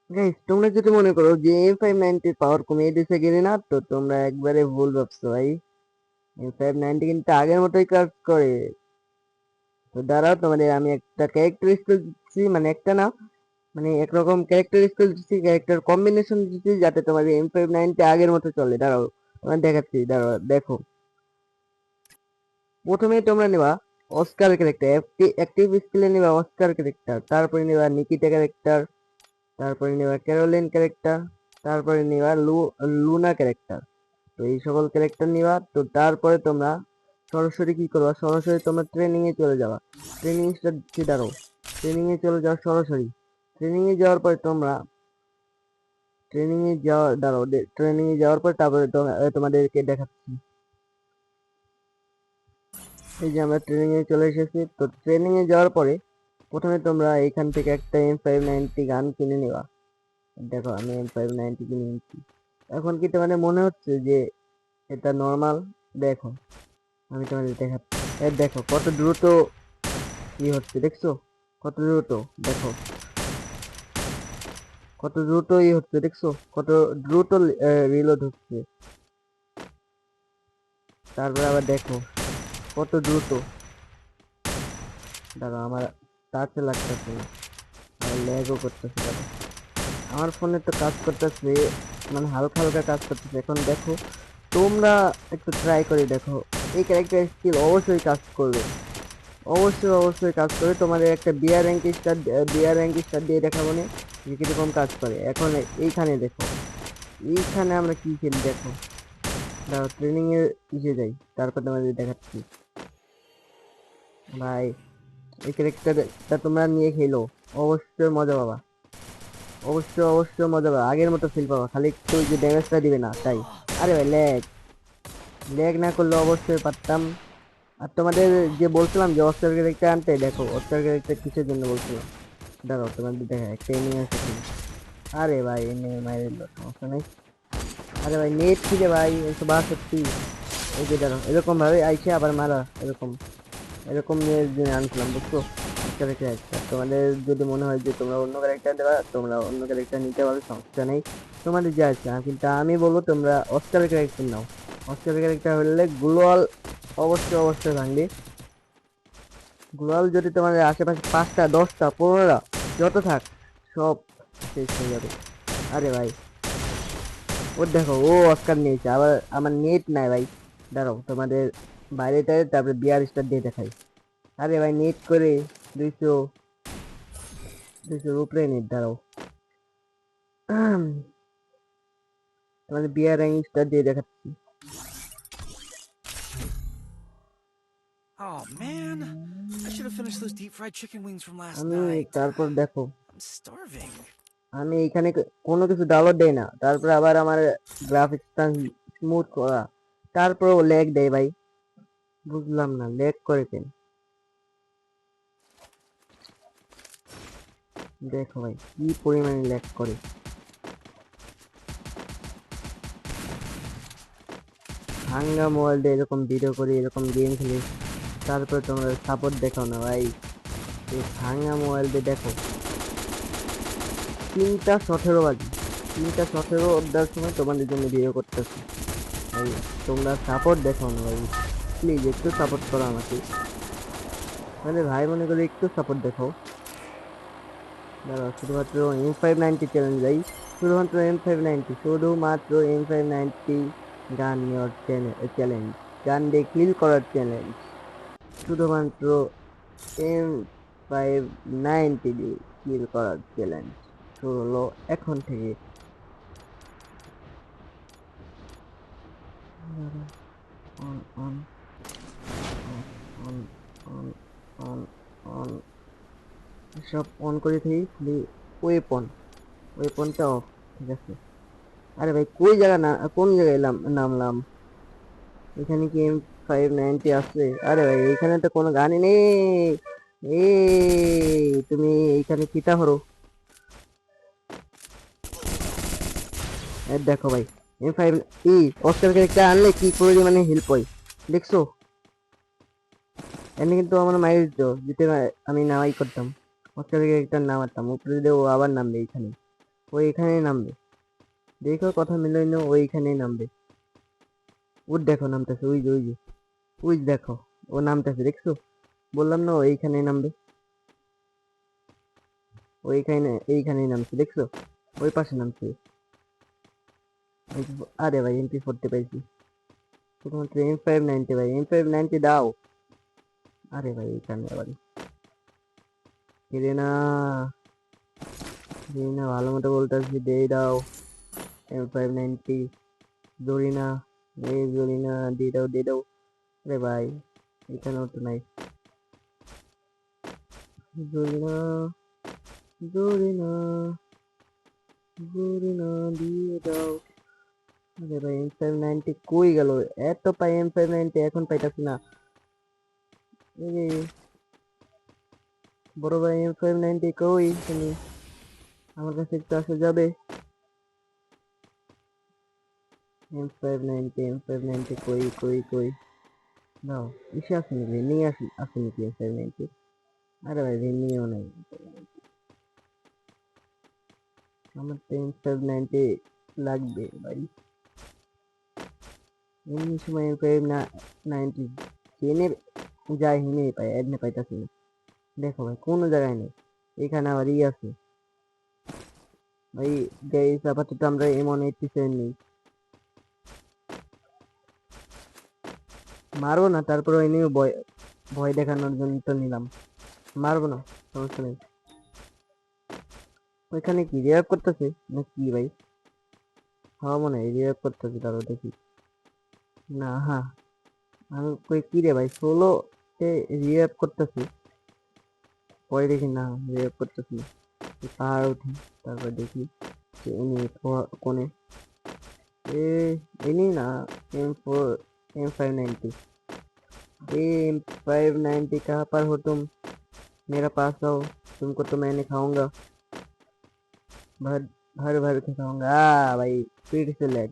Guys তোমরা যদি মনে করো যে M590 পাওয়ার কমিয়ে দিছে গেরিনা, তো তোমরা একবারে ভুল ভাবছো ভাই। M590 কিন্তু আগের মতোই কাজ করে। তো দাঁড়াও, তোমাদের আমি একটা ক্যারেক্টার স্কিল দিচ্ছি, মানে একটা না, মানে একরকম ক্যারেক্টার স্কিল দিচ্ছি, ক্যারেক্টার কম্বিনেশন দিচ্ছি, যাতে তোমাদের M590 আগের মতো চলে। দাঁড়াও তোমার দেখাচ্ছি, দাঁড়াও দেখো। প্রথমে তোমরা নেবা অস্কার ক্যারেক্টার, অ্যাক্টিভ স্কিলে নেবা অস্কার ক্যারেক্টার, তারপরে নেবা নিকিতা ক্যারেক্টার, তারপরে নেবা ক্যারোলিন ক্যারেক্টার, তারপরে নেবা লুনা ক্যারেক্টার। তো এই সকল ক্যারেক্টার নিবা। তো তারপরে তোমরা সরাসরি কি করবা, সরাসরি তোমরা ট্রেনিং এ চলে যাবা। ট্রেনিং স্টার্ট দিচ্ছি, দাঁড়াও। ট্রেনিং এ চলে যাও সরাসরি। ট্রেনিং এ যাওয়ার পরে তোমরা ট্রেনিং এ যাওয়া দাঁড়াও, ট্রেনিং এ যাওয়ার পর তারপরে তোমাদেরকে দেখাচ্ছি। এই যে আমরা ট্রেনিং এ চলে এসেছি। তো ট্রেনিং এ যাওয়ার পরে প্রথমে তোমরা এখান থেকে একটা M590 গান কিনে নিবা। দেখো আমি M590 কিনে নিচ্ছি। এখন কি তোমাদের মনে হচ্ছে যে এটা নর্মাল? দেখো আমি তোমাদের দেখাচ্ছি। দেখো কত দ্রুত কি হচ্ছে, দেখছো? কত দ্রুত, দেখো কত দ্রুত হচ্ছে, দেখছো? কত দ্রুত রিলোড হচ্ছে। তারপরে আবার দেখো কত দ্রুত। দাঁড়াও, আমার টাচে লাগতেছে না, ল্যাগও করতেছে। দাঁড়াও, আমার ফোনে তো কাজ করতেছে, মানে হালকা হালকা কাজ করতেছে। এখন দেখো তোমরা একটু ট্রাই করে দেখো, এই ক্যারেক্টার স্কিল অবশ্যই কাজ করবে, অবশ্যই অবশ্যই কাজ করে। তোমাদের একটা বিয়ার র্যাঙ্ক স্টার দিয়ে দেখাবো না যে কিরকম কাজ করে। এখন এইখানে দেখো, এইখানে আমরা কি খেলি দেখো। দাঁড়াও ট্রেনিং এ ইসে যাই, তারপর তোমাদের দেখাচ্ছি। ভাই এই ক্যারেক্টারটা তোমরা নিয়ে খেলো, অবশ্যই মজা পাবা, অবশ্যই অবশ্যই মজা পাবা, আগের মতো ফিল পাবা। খালি একটু ওই যে ড্যামেজটা দিবে না তাই। আরে ভাই ল্যাগ, ল্যাগ না করলে অবশ্যই পারতাম। আর তোমাদের যে বলছিলাম যে অস্কার ক্যারেক্টার আনতে, দেখো অস্কার ক্যারেক্টার কিসের জন্য বলছিলাম। দাঁড়াও তোমাদের দেখা একটা এনিমি আছে এখানে। আরে ভাই এনিমি মাইরে দিল, সমস্যা নেই। আরে ভাই নেট কি রে ভাই, একটু বা সত্যি। এই যে দাঁড়াও এরকম ভাবে আইসে আবার মারা, এরকম এরকম নিয়ে যে আনছিলাম, বুঝছো? অস্কার ক্যারেক্টার তোমাদের যদি মনে হয় যে তোমরা অন্য ক্যারেক্টার দেবা, তোমরা অন্য ক্যারেক্টার নিতে পারো, সমস্যা নেই। তোমাদের যা আছে, কিন্তু আমি বলবো তোমরা অস্কার ক্যারেক্টার নাও। অস্কার ক্যারেক্টার হলে গ্লোয়াল অবশ্যই অবশ্যই ভাঙবে। গ্লোয়াল যদি তোমাদের আশেপাশে 5টা 10টা 15টা যত থাক, সব শেষ হয়ে যাবে। আরে ভাই ও দেখো, ও অস্কার নিয়েছে, আবার আমার নেট নাই ভাই। দাঁড়াও তোমাদের বাইরে টাইরে তারপরে বিয়ার স্টার দিয়ে দেখাই। আরে ভাই নেট করে 200, 200 উপরে নেট। দাঁড়াও তোমাদের বিয়ার র্যাঙ্ক স্টার দিয়ে দেখাচ্ছি। Oh man, I should have finished those deep fried chicken wings from last আমি night. তারপর দেখো, I'm starving. আমি এখানে কোনো কিছু ডাউনলোড দেই না, তারপরে আবার আমার গ্রাফিক্সটা স্মুথ করা, তারপরেও ল্যাগ দেয় ভাই। বুঝলাম না ল্যাগ করে কেন। দেখো ভাই কি পরিমাণে ল্যাগ করে। ভাঙ্গা মোবাইল দিয়ে এরকম ভিডিও করি, এরকম গেম খেলি, তারপরে তোমরা সাপোর্ট দেখাও না ভাই। এই ভাঙ্গা মোবাইল দিয়ে দেখো 3টা 17 বাজে, 3টা 17 অবধার সময় তোমাদের জন্য ভিডিও করতেছি ভাই। তোমরা সাপোর্ট দেখাও না ভাই, প্লিজ একটু সাপোর্ট করো আমাকে। মানে ভাই মনে করে একটু সাপোর্ট দেখাও। দাঁড়াও শুধুমাত্র M590 চ্যালেঞ্জ ভাই, শুধুমাত্র M590, শুধুমাত্র M590 গান নেওয়ার চ্যালেঞ্জ, গান দিয়ে কিল করার চ্যালেঞ্জ, শুধুমাত্র M590 দিয়ে কিল করার চ্যালেঞ্জ শুরু হলো এখন থেকে। On on on on on on সব অন করে থাকি, খালি ওয়েপন, ওয়েপনটা অফ, ঠিক আছে। আরে ভাই কই জায়গা না, কোন জায়গায় নামলাম? এখানে কি M590 আছে? আরে ভাই এখানে তো কোনো গানই নেই। তুমি এইখানে কিতা হরো? দেখো ভাই M5 অস্কার ক্যারেক্টার আনলে কি পরিমাণে হেল্প হয়, দেখছো? এমনি কিন্তু আমার মাইর দিত যেতে আমি নামাই করতাম, অস্কার ক্যারেক্টার নামাতাম উপরে দিয়ে, ও আবার নামবে এইখানে। ওইখানেই নামবে। দেখো কথা মিলই না, ওইখানেই নামবে। ওর দেখো নামতেছে, ওই যে ওই যে ওই যে দেখো, ও নামতেছে দেখছো? বললাম না ওইখানেই নামবে। ওইখানে এইখানেই নামছে দেখছো? ওই পাশে নামছে। আরে ভাই MP40 পাইছি। শুধুমাত্র M590 ভাই, M590 দাও। আরে ভাই এইখানে আবার হিরে না, হিরে না, ভালো মতো বলতেছি দিয়ে দাও। M590 জরি না, এই জরি না, দিয়ে দাও দিয়ে দাও। আরে ভাই এখানেও তো নাই। জরি না, জরি না, জরি না, দিয়ে দাও। আরে ভাই M590 কই গেল? এত পাই M590 এখন পাইতাছি না। এই বড় ভাই M590 কই তুমি? আমার কাছে একটু আসা যাবে? M590 কই কই কই? দাও। ইসে আছে নাকি? নিয়ে আসি আছে নাকি M590? আরে ভাই নিয়েও নাই। আমার তো M590 লাগবে ভাই। এমনি সময় M590 জেনে যাই হিনে পাই, এডনে পাইতাছি না। দেখো ভাই কোনো জায়গায় নেই। এখানে আবার আছে ভাই। গাইস আপাতত আমরা M187 নেই। মারবো না, তারপরে ওই নিয়ে ভয় ভয় দেখানোর জন্য তো নিলাম। মারবো না, সমস্যা নেই। ওইখানে কি রিভাইভ করতেছে না কি ভাই? হ্যাঁ মনে হয় রিভাইভ করতেছে, তারও দেখি। না হ্যাঁ, আমি কই কি রে ভাই, সোলো তে রিভাইভ করতেছি, পরে দেখি না রিভাইভ করতেছি না। পাহাড় উঠি, তারপর দেখি যে ইনি কোনে। এ ইনি না, M590। ए M590 कहाँ पर हो तुम? मेरा पास आओ, तुमको तो मैंने खाऊंगा, भर भर भर के खाऊंगा। ভাই फिर से লেগ,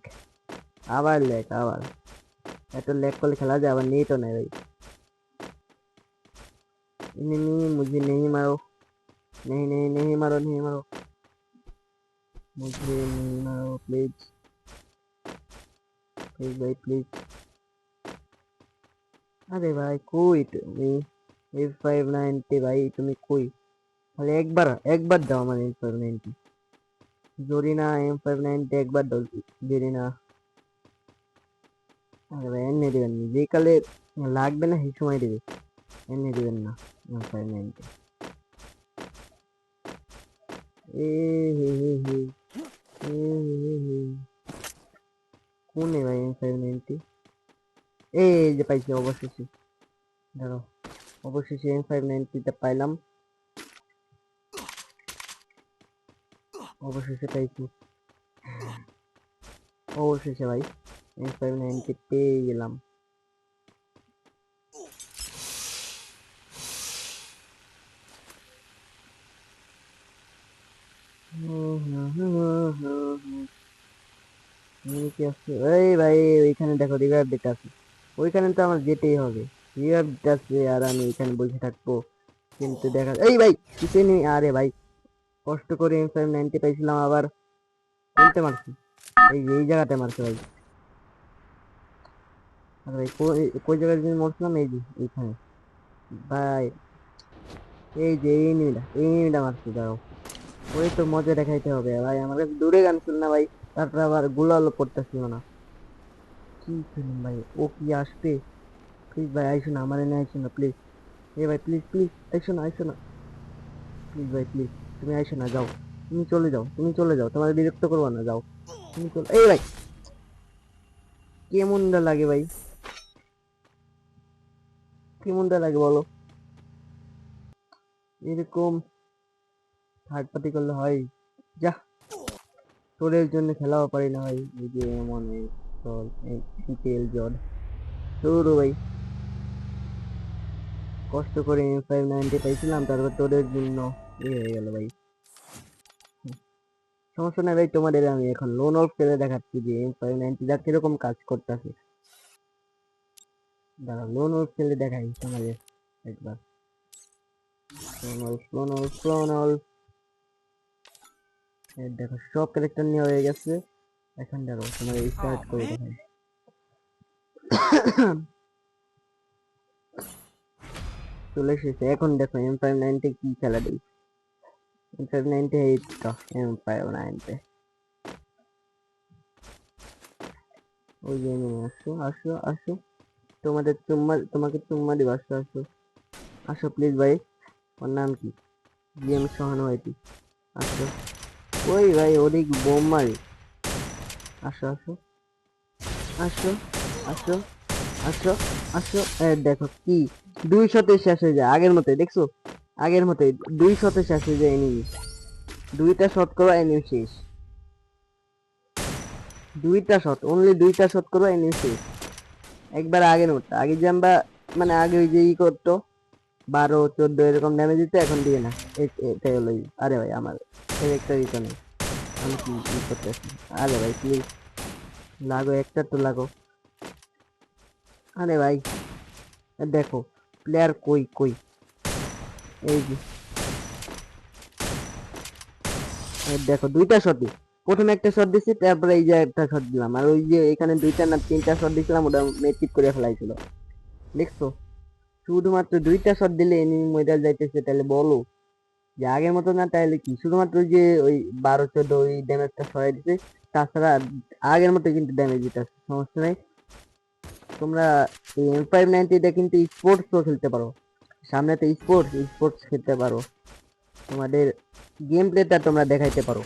আবার লেগ আবার। এত লেগ করলে খেলা যায়? আবার নেই তো নাই ভাই। नहीं मुझे नहीं मारो, नहीं नहीं नहीं मारो, नहीं मारो, मुझे नहीं मारो प्लीज, प्लीज भाई प्लीज। আরে ভাই কই তুমি? M590 ভাই তুমি কই? খালি একবার একবার দাও আমার M590। জরি না, M590 একবার দাও। জরি না। আরে ভাই এনে দিবেন না, যে কালে লাগবে না সেই সময় দিবে, এনে দিবেন না। M590 এ হে হে হে, এ হে হে। কোনে ভাই M590? এই যে পাইছি অবশেষে। ধরো, অবশেষে M590 পাইলাম, অবশেষে পাইছি, অবশেষে ভাই M590 পেয়ে গেলাম। কি আছে এই ভাই? ওইখানে দেখো রিভাইভ দিতে আছে, ওইখানে তো আমার যেতেই হবে। রিভাইভ দিতে আছে আর আমি এখানে বসে থাকবো? কিন্তু দেখা এই ভাই কিসে নি? আরে ভাই কষ্ট করে M590 পাইছিলাম, আবার কোনতে মারছি? এই যে এই জায়গাতে মারছে ভাই। আর ভাই কই কই জায়গায় যেন মরছিলাম? এই যে এইখানে ভাই। এই যে এই নিমিটা মারছি, দাঁড়াও। ওই তো মজা দেখাইতে হবে ভাই, আমার কাছে দূরে গান ছিল না ভাই, তারপরে আবার গুলালো পড়তেছিল না। কি ফিল্ম ভাই, ও কি আসবে? প্লিজ ভাই আইসো না, আমার এনে আইসো না প্লিজ। এ ভাই প্লিজ প্লিজ আইসো না, আইসো না প্লিজ ভাই প্লিজ। তুমি আইসো না, যাও, তুমি চলে যাও, তুমি চলে যাও, তোমার বিরক্ত করবো না, যাও তুমি চলে। এই ভাই কেমনটা লাগে ভাই, কেমনটা লাগে বলো? এরকম থার্ড পার্টি করলে হয়? যা, তোরের জন্য খেলাও পারি না ভাই, এই যে এমন এই চল এই তেল জল শুরু ভাই। কষ্ট করে M590 পাইছিলাম, তারপর তোদের জন্য হয়ে গেল ভাই। সমস্যা নাই ভাই, তোমাদের আমি এখন লোন অফ খেলে দেখাচ্ছি যে M590 যা কিরকম কাজ করতেছে। দাঁড়া লোন অফ খেলে দেখাই তোমাদের একবার। Loan of, loan of, loan of. এই দেখো সব ক্যারেক্টার নিয়ে হয়ে গেছে। এখন দেখো তোমার স্টার্ট Oh করে man. দেখাই। চলে এসেছে। এখন দেখো এম্পায়ার 9 কি খেলা দেই। এম্পায়ার 9 এই তো এম্পায়ার 9 ওই যে enemy, আসো আসো আসো, তোমাকে চুম্মা দিব, আসো আসো আসো প্লিজ ভাই। ওর নাম কি? জিএম সহানুভূতি। আসো। ওই ভাই ওদিক বোম মারি। আসো আসো আসো আসো আসো আসো। দেখো কি 200-তে শেষ হয়ে যায় আগের মতোই, দেখছো? আগের মতোই 200-তে শেষ হয়ে যায় এনিমি। 2টা শট করো এনিমি শেষ। 2টা শট, অনলি 2টা শট করো এনিমি শেষ। একবার আগের মতো, আগে যে আমরা মানে আগে ওই যে করতো 12-14 এরকম ড্যামেজ দিতে, এখন দিয়ে না। এটাই হলো আরে ভাই আমার ক্যারেক্টারই তো নেই, আমি কি করতেছি? আরে ভাই প্লিজ লাগো, একটা তো লাগো। আরে ভাই দেখো প্লেয়ার কই কই, এই যে দেখো 2টা শট দি, প্রথমে একটা শট দিছি, তারপরে এই যে একটা শট দিলাম, আর ওই যে এখানে 2টা না 3টা শট দিছিলাম, ওটা মেট্রিক করে ফেলাইছিল, দেখছো? শুধুমাত্র 2টা শট দিলে এনিমি মইরা যাইতেছে, তাহলে বলো যে আগের মতো না, তাহলে কি শুধুমাত্র ওই যে ওই 12-14 ওই ড্যামেজটা সরাই দিছে, তাছাড়া আগের মতো কিন্তু ড্যামেজ দিতেছে, সমস্যা নাই। তোমরা এই M590 কিন্তু স্পোর্টসও খেলতে পারো, সামনে তো স্পোর্টস খেলতে পারো, তোমাদের গেম প্লেটা তোমরা দেখাইতে পারো,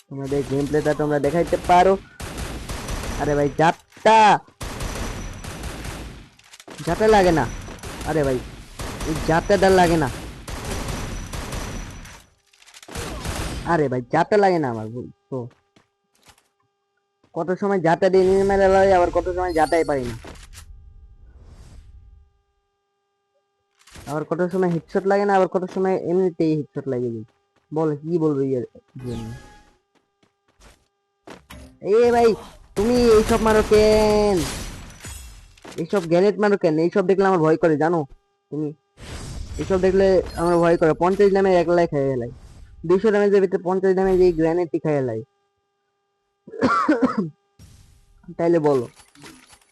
তোমাদের গেম প্লেটা তোমরা দেখাইতে পারো। আরে ভাই জাতটা জাতে লাগে না, আরে ভাই এই জাতটা লাগে না, আরে ভাই জাতে লাগে না আমার ভুল তো। কত সময় জাতা দিয়ে নিয়ে মেলা লাগে, আবার কত সময় জাতাই পারি না, আবার কত সময় হেডশট লাগে না, আবার কত সময় এমনিতেই হেডশট লাগে যায়। বল কি বলবো ইয়ার জন্য। এ ভাই তুমি এইসব মারো কেন? এইসব গ্যারেট মারো কেন? এইসব দেখলে আমার ভয় করে জানো? তুমি এইসব দেখলে আমার ভয় করে। 50 দামে একলাই খেয়ে গেলাই, 200 দামের ভিতরে 50 দামে যে গ্রেনেডটি খেয়ে গেলাই, তাইলে বলো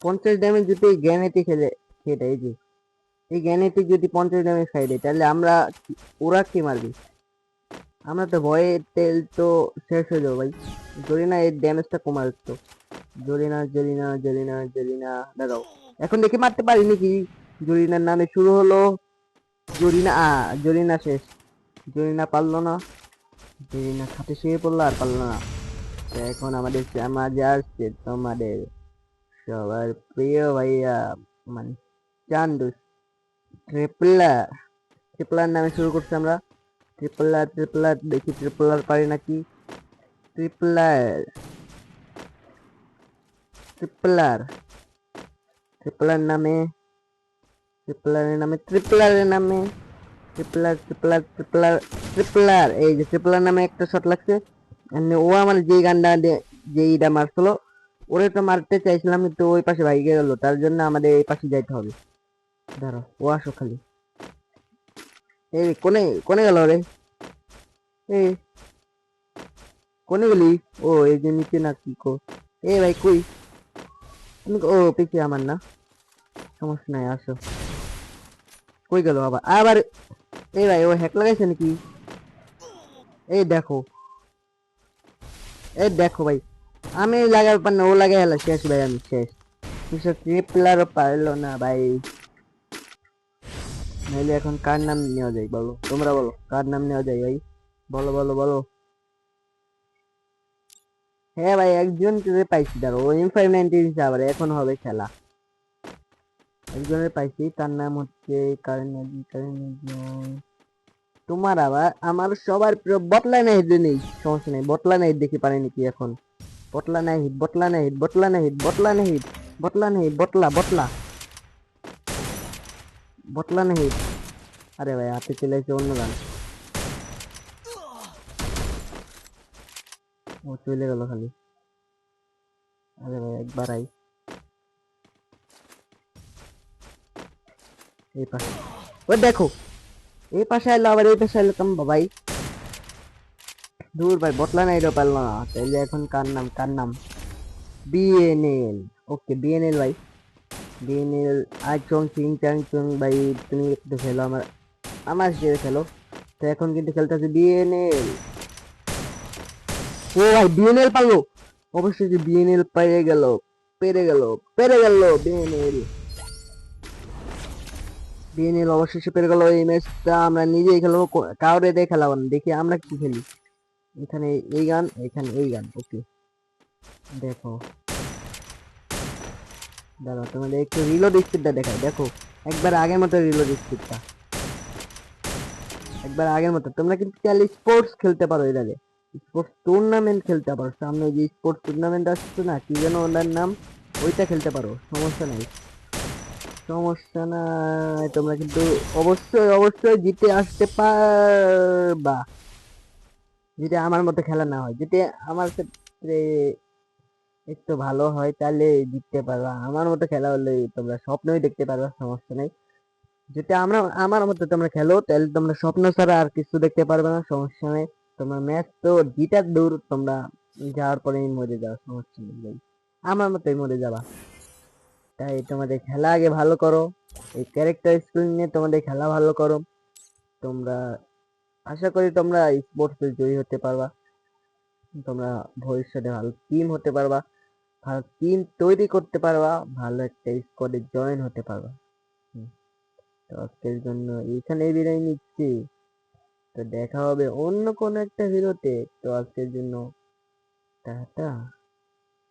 50 ড্যামেজ যদি এই গ্রেনেডটি খেলে খেয়ে দেয়, এই যে এই গ্রেনেডটি যদি 50 ড্যামেজ খাই দেয়, তাহলে আমরা ওরা কি মারবে? আমরা তো ভয়ে তেল তো শেষ হয়ে যাবো ভাই। জরিনা এর ড্যামেজটা কমা যাচ্ছে। জরিনা জরিনা জরিনা জরিনা দাঁড়াও, এখন দেখি মারতে পারি নাকি। জরিনার নামে শুরু হলো, জরিনা জরিনা শেষ, জরিনা পারলো না, জরিনা খাটে শুয়ে পড়লো আর পারলো না। তো এখন আমাদের মাঝে আসছে তোমাদের সবার প্রিয় ভাইয়া, মানে চান্দু ট্রিপলার। ট্রিপলার নামে শুরু করছি আমরা। ট্রিপলার দেখি ট্রিপলার পারি নাকি। ট্রিপলার ট্রিপলার ট্রিপলার নামে ট্রিপলারের নামে ট্রিপলারের নামে ট্রিপলার এই যে ট্রিপলার নামে একটা শট লাগছে। ও আমার যেই গানটা যেইটা মারছিল, ওরে তো মারতে চাইছিলাম, কিন্তু ওই পাশে ভাইগে গেল, তার জন্য আমাদের এই পাশে যাইতে হবে। ধরো ও আসো খালি। এই কোনে কোনে গেল রে? এই কোনে গেলি? ও এই যে নিচে না কি কো? এ ভাই কই তুমি? ও পিছিয়ে আমার না, সমস্যা নাই আসো। কই গেল আবার আবার? এই ভাই ও হ্যাক লাগাইছে নাকি? এই দেখো, এই দেখো ভাই, আমি লাগার পার না, ও লাগাই হলো শেষ ভাই, আমি শেষ। কিছু ট্রিপলারও পারলো না ভাই। নাইলে এখন কার নাম নেওয়া যায় বলো, তোমরা বলো কার নাম নেওয়া যায় ভাই, বলো বলো বলো। হ্যাঁ ভাই একজন পাইছি, ধরো ও M590 আবার এখন হবে খেলা। একজনের পাইছি, তার নাম হচ্ছে কারেন্ট। তোমার আবার আমার সবার প্রিয় বটলা নাই, নেই সমস্যা নেই, বটলা নাই দেখি পারে নাকি এখন। বটলা নাই হিট, বটলা নাই হিট, বটলা নাই হিট, বটলা নাই হিট, বটলা নাই হিট, বটলা বটলা বটলা নাই হিট। আরে ভাই হাতে চলে এসে অন্য গান, ও চলে গেল খালি। আরে ভাই একবার আই এই পাশে, ও দেখো এই পাশে আইলো, আবার এই পাশে আইলো, কাম ভাই দূর ভাই, বটলা নাই রে, পারলো না। তাইলে এখন কার নাম? বিএনএল। ওকে বিএনএল ভাই, বিএনএল। আর চং চিং চাং চং ভাই, তুমি একটু খেলো আমার আমার সাথে খেলো। তো এখন কিন্তু খেলতেছে বিএনএল। ও ভাই বিএনএল পারলো, অবশ্যই যে বিএনএল পেরে গেল, পেরে গেল বিএনএল। বিএনএল অবশেষে পেরে গেল। এই ম্যাচটা আমরা নিজেই খেলবো, কাউরে দিয়ে খেলাবো না। দেখি আমরা কি খেলি। এখানে এই গান, এখানে এই গান। ওকে দেখো, দাঁড়াও তোমাদের একটু রিলোড স্পিডটা দেখাই, দেখো একবার আগের মতো রিলোড স্পিডটা, একবার আগের মতো। তোমরা কিন্তু চাইলে স্পোর্টস খেলতে পারো, এটাকে স্পোর্টস টুর্নামেন্ট খেলতে পারো। সামনে যে স্পোর্টস টুর্নামেন্ট আসছে না, কি যেন ওটার নাম, ওইটা খেলতে পারো, সমস্যা নাই, সমস্যা নাই। তোমরা কিন্তু অবশ্যই জিতে আসতে পারবা, যদি আমার মতো খেলা না হয়, যদি আমার ক্ষেত্রে একটু ভালো হয় তাহলে জিততে পারবা। আমার মতো খেলা হলে তোমরা স্বপ্নই দেখতে পারবা, সমস্যা নেই। যদি আমার মতো তোমরা খেলো তাহলে তোমরা স্বপ্ন ছাড়া আর কিছু দেখতে পারবে না, সমস্যা নেই। তোমরা ম্যাচ তো জিতার দূর, তোমরা যাওয়ার পরে মরে যাওয়া, সমস্যা নেই ভাই, আমার মতোই মরে যাবা। তাই তোমাদের খেলা আগে ভালো করো, এই ক্যারেক্টার স্কিল নিয়ে তোমাদের খেলা ভালো করো। তোমরা আশা করি তোমরা স্পোর্টসে জয়ী হতে পারবা, তোমরা ভবিষ্যতে ভালো টিম হতে পারবা, ভালো টিম তৈরি করতে পারবা, ভালো একটা স্কোয়াডে জয়েন হতে পারবা। হুম, তো আজকের জন্য এইখানেই বিদায় নিচ্ছি। তো দেখা হবে অন্য কোনো একটা ভিডিওতে। তো আজকের জন্য টাটা।